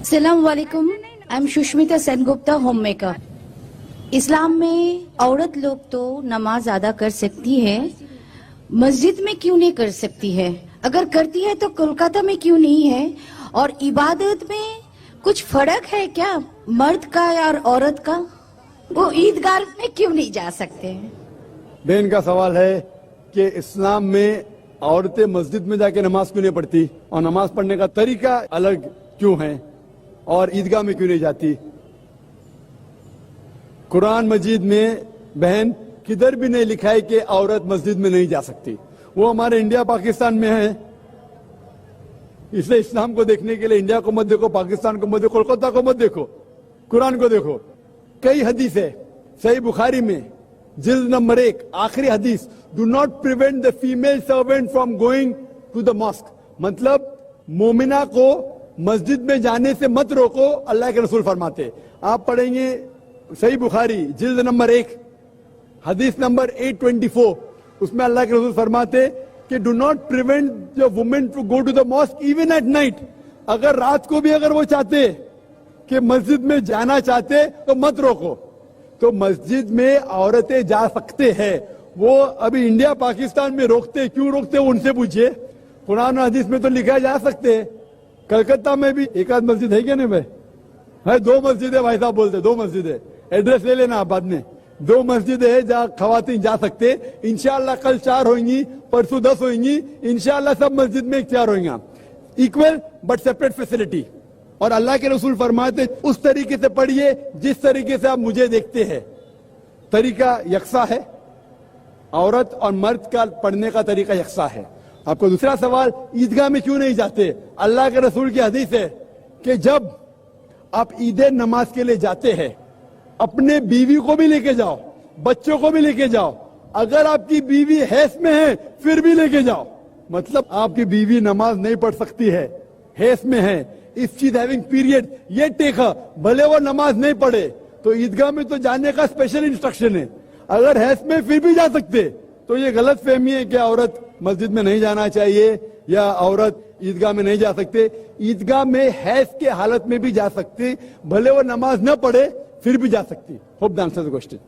अस्सलाम वालेकुम, I am Sushmita Sengupta, home maker. इस्लाम में औरत लोग तो नमाज अदा कर सकती है, मस्जिद में क्यों नहीं कर सकती है? अगर करती है तो कोलकाता में क्यों नहीं है? और इबादत में कुछ फर्क है क्या मर्द का और औरत का? वो ईदगाह में क्यों नहीं जा सकते? बहन का सवाल है कि इस्लाम में औरतें मस्जिद में जाके नमाज क्यों नहीं पढ़ती और नमाज पढ़ने का तरीका अलग क्यों है और ईदगाह में क्यों नहीं जाती। कुरान मजीद में बहन किधर भी नहीं लिखा है कि औरत मस्जिद में नहीं जा सकती। वो हमारे इंडिया पाकिस्तान में है, इसलिए इस्लाम को देखने के लिए इंडिया को मत देखो, पाकिस्तान को मत देखो, कोलकाता को मत देखो, कुरान को देखो। कई हदीस है सही बुखारी में, जिल्द नंबर 1 आखिरी हदीस, do not prevent the female servant from going to the mosque. मतलब मोमिना को मस्जिद में जाने से मत रोको, अल्लाह के रसूल फरमाते। आप पढ़ेंगे सही बुखारी जिल्द नंबर 1 हदीस नंबर 824, उसमें अल्लाह के रसूल फरमाते कि do not prevent the women to go to the mosque even at night. अगर रात को भी अगर वो चाहते कि मस्जिद में जाना चाहते तो मत रोको। तो मस्जिद में औरतें जा सकते हैं। वो अभी इंडिया पाकिस्तान में रोकते, क्यों रोकते उनसे पूछिए। कुरान और हदीस में तो लिखा जा सकते हैं। कलकत्ता में भी एक आध मस्जिद है क्या नहीं भाई? है, 2 मस्जिद है भाई साहब बोलते, 2 मस्जिद है। एड्रेस ले लेना आप बाद में। 2 मस्जिद है जहाँ खवातीन जा सकते। इंशाल्लाह कल 4 होंगी, परसों 10 होंगी, इंशाल्लाह सब मस्जिद में 4 होंगे। Equal but separate facility. और अल्लाह के रसूल फरमाते उस तरीके से पढ़िए जिस तरीके से आप मुझे देखते हैं। तरीका यकसा है, औरत और मर्द का पढ़ने का तरीका यकसा है। आपको दूसरा सवाल, ईदगाह में क्यों नहीं जाते? अल्लाह के रसूल की हदीस है कि जब आप ईद नमाज के लिए जाते हैं, अपने बीवी को भी लेके जाओ, बच्चों को भी लेके जाओ। अगर आपकी बीवी हैस में है फिर भी लेके जाओ। मतलब आपकी बीवी नमाज नहीं पढ़ सकती है, हैस में है, if she is having period, ये टेक हर, भले वो नमाज नहीं पढ़े तो ईदगाह में तो जाने का स्पेशल इंस्ट्रक्शन है। अगर हैस में फिर भी जा सकते, तो ये गलत फहमी है कि औरत मस्जिद में नहीं जाना चाहिए या औरत ईदगाह में नहीं जा सकते। ईदगाह में हैस के हालत में भी जा सकते, भले वो नमाज न पढ़े फिर भी जा सकती। Hope the answer the question.